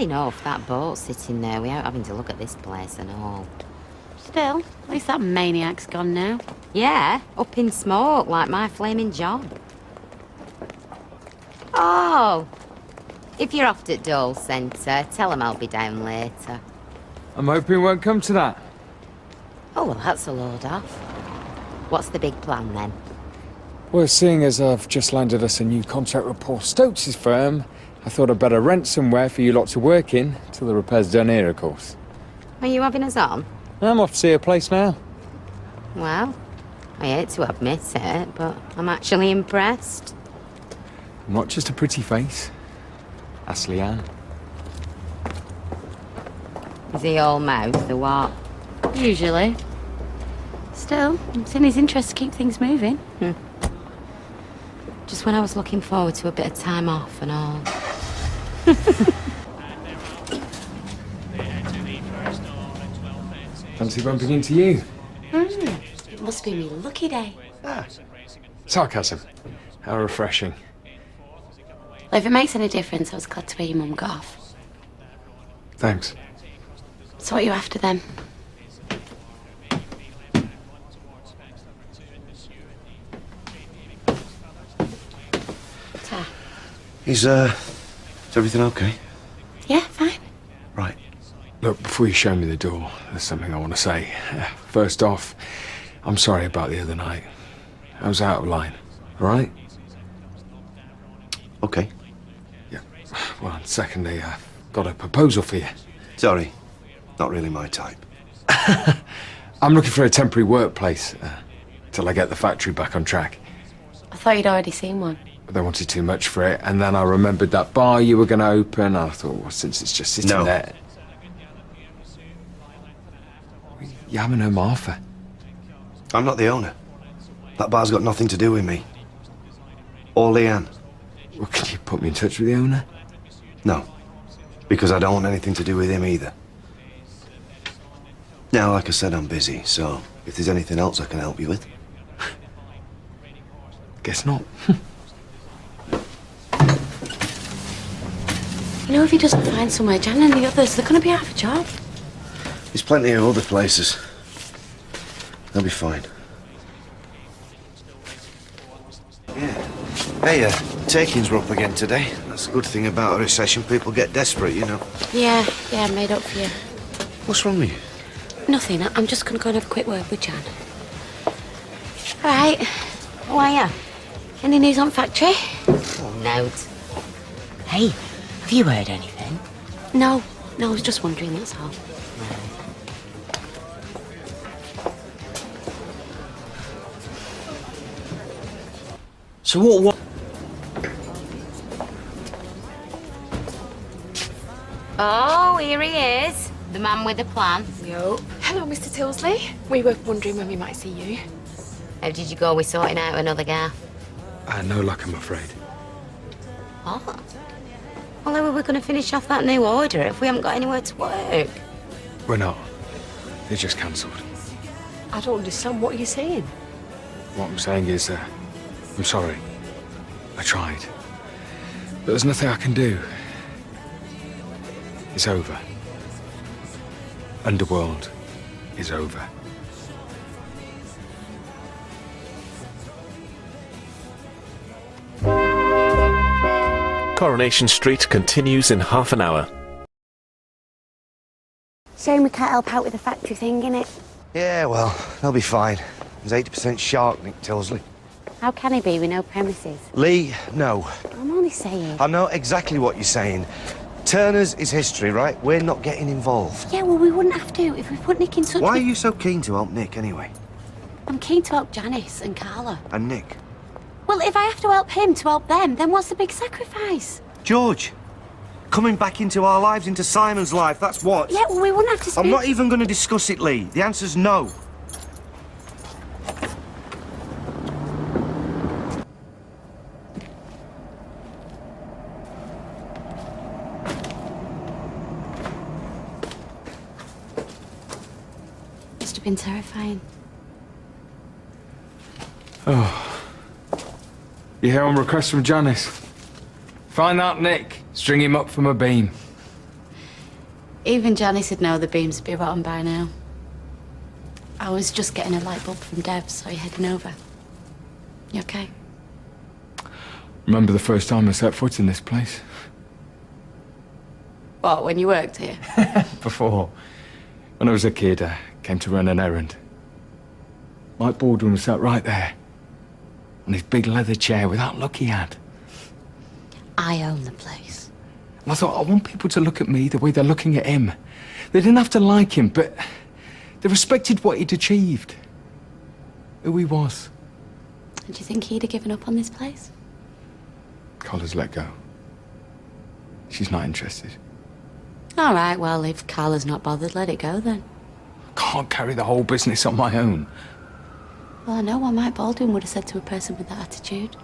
enough, that boat sitting there without having to look at this place and all. Still, at least that maniac's gone now. Yeah, up in smoke like my flaming job. Oh, if you're off at Dole Centre, tell them I'll be down later. I'm hoping it won't come to that. Oh, well, that's a load off. What's the big plan, then? Well, seeing as I've just landed us a new contract with Paul Stokes' firm, I thought I'd better rent somewhere for you lot to work in, till the repair's done here, of course. Are you having us on? I'm off to see a place now. Well, I hate to admit it, but I'm actually impressed. I'm not just a pretty face. That's Leanne. Is he all mouth or what? Usually. Still, it's in his interest to keep things moving. Just when I was looking forward to a bit of time off and all. Fancy bumping into you? It must be me lucky day. Sarcasm. How refreshing. Well, if it makes any difference, I was glad to hear your mum got off. Thanks. So what are you after then? Ta. Is everything okay? Yeah, fine. Right. Look, before you show me the door, there's something I want to say. First off, I'm sorry about the other night. I was out of line, all right? Okay. Yeah. Well, and secondly, I've got a proposal for you. Sorry. Not really my type. I'm looking for a temporary workplace till I get the factory back on track. I thought you'd already seen one. But they wanted too much for it, and then I remembered that bar you were going to open, and I thought, well, since it's just sitting there... You haven't heard my offer. I'm not the owner. That bar's got nothing to do with me. Or Leanne. Well, can you put me in touch with the owner? No. Because I don't want anything to do with him either. Now, like I said, I'm busy, so if there's anything else I can help you with... Guess not. You know, if he doesn't find somewhere, Jan and the others, they're going to be out of a job. There's plenty of other places. They'll be fine. Yeah. Hey, takings were up again today. That's a good thing about a recession. People get desperate, you know. Yeah, I made up for you. What's wrong with you? Nothing. I'm just going to go and have a quick word with Jan. All right. How are you? Any news on factory? Oh, note. Hey, have you heard anything? No, I was just wondering, that's all. So what? Oh, here he is. The man with the plan. Yo. Hello, Mr. Tilsley. We were wondering when we might see you. How did you go with sorting out another gaff? No luck, I'm afraid. What? Well, how are we going to finish off that new order if we haven't got anywhere to work? We're not. They just cancelled. I don't understand. What are you saying? What I'm saying is, I'm sorry. I tried. But there's nothing I can do. It's over. Underworld is over. Coronation Street continues in half an hour. Shame we can't help out with the factory thing, innit? Yeah, well, they'll be fine. There's 80% shark, Nick Tilsley. How can he be with no premises? Lee, no. I'm only saying. I know exactly what you're saying. Turner's is history, right? We're not getting involved. Yeah, well, we wouldn't have to if we put Nick in touch Why are with... you so keen to help Nick, anyway? I'm keen to help Janice and Carla. And Nick? Well, if I have to help him to help them, then what's the big sacrifice? George, coming back into our lives, into Simon's life, that's what. Yeah, well, we wouldn't have to speak... I'm not even going to discuss it, Lee. The answer's no. Must have been terrifying. Oh. You hear on request from Janice? Find out Nick. String him up from a beam. Even Janice would know the beams would be rotten by now. I was just getting a light bulb from Dev, so you're heading over. You okay? Remember the first time I set foot in this place? What, when you worked here? Before. When I was a kid, I came to run an errand. Mike Baldwin was sat right there. On his big leather chair with that look he had. I own the place. And I thought, I want people to look at me the way they're looking at him. They didn't have to like him, but they respected what he'd achieved. Who he was. And do you think he'd have given up on this place? Carla's let go. She's not interested. All right, well, if Carla's not bothered, let it go then. Can't carry the whole business on my own. Well, I know what Mike Baldwin would have said to a person with that attitude.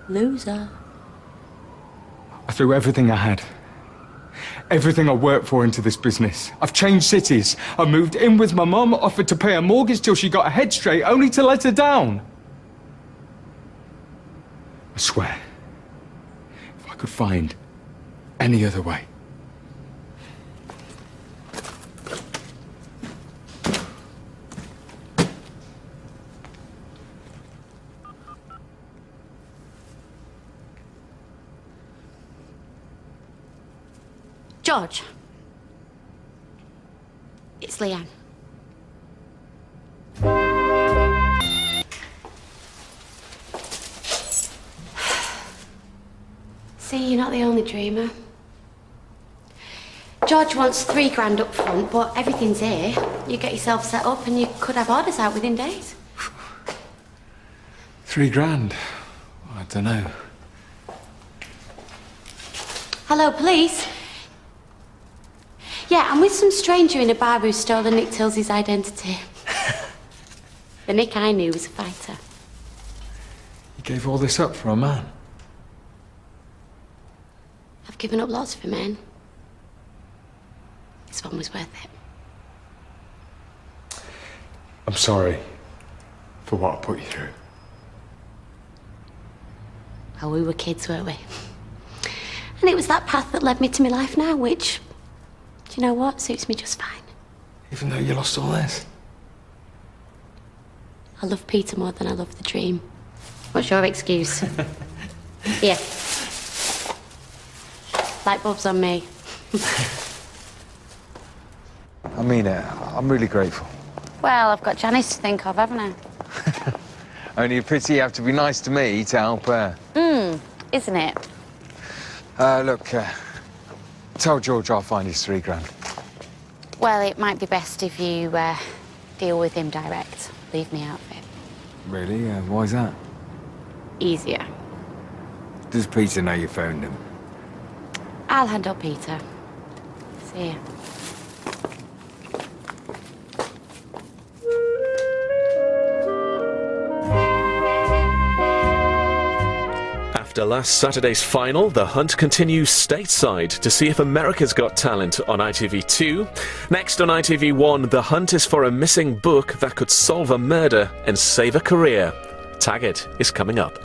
Loser. I threw everything I had. Everything I worked for into this business. I've changed cities. I moved in with my mum, offered to pay her mortgage till she got her head straight, only to let her down. I swear, if I could find any other way. George. It's Leanne. See, you're not the only dreamer. George wants $3 up front, but everything's here. You get yourself set up and you could have orders out within days. $3,000? I don't know. Hello, police. Yeah, I'm with some stranger in a bar who stolen Nick Tills's identity. The Nick I knew was a fighter. You gave all this up for a man? I've given up lots for men. This one was worth it. I'm sorry for what I put you through. Oh, we were kids, weren't we? And it was that path that led me to my life now, which, do you know what, suits me just fine. Even though you lost all this? I love Peter more than I love the dream. What's your excuse? Here. Light bulbs on me. I mean it. I'm really grateful. Well, I've got Janice to think of, haven't I? Only a pity you have to be nice to me to help her. Isn't it? Look, tell George I'll find his $3,000. Well, it might be best if you deal with him direct. Leave me out of it. Really? Why's that? Easier. Does Peter know you phoned him? I'll handle Peter. See ya. After last Saturday's final, the hunt continues stateside to see if America's Got Talent on ITV2. Next on ITV1, the hunt is for a missing book that could solve a murder and save a career. Taggart is coming up.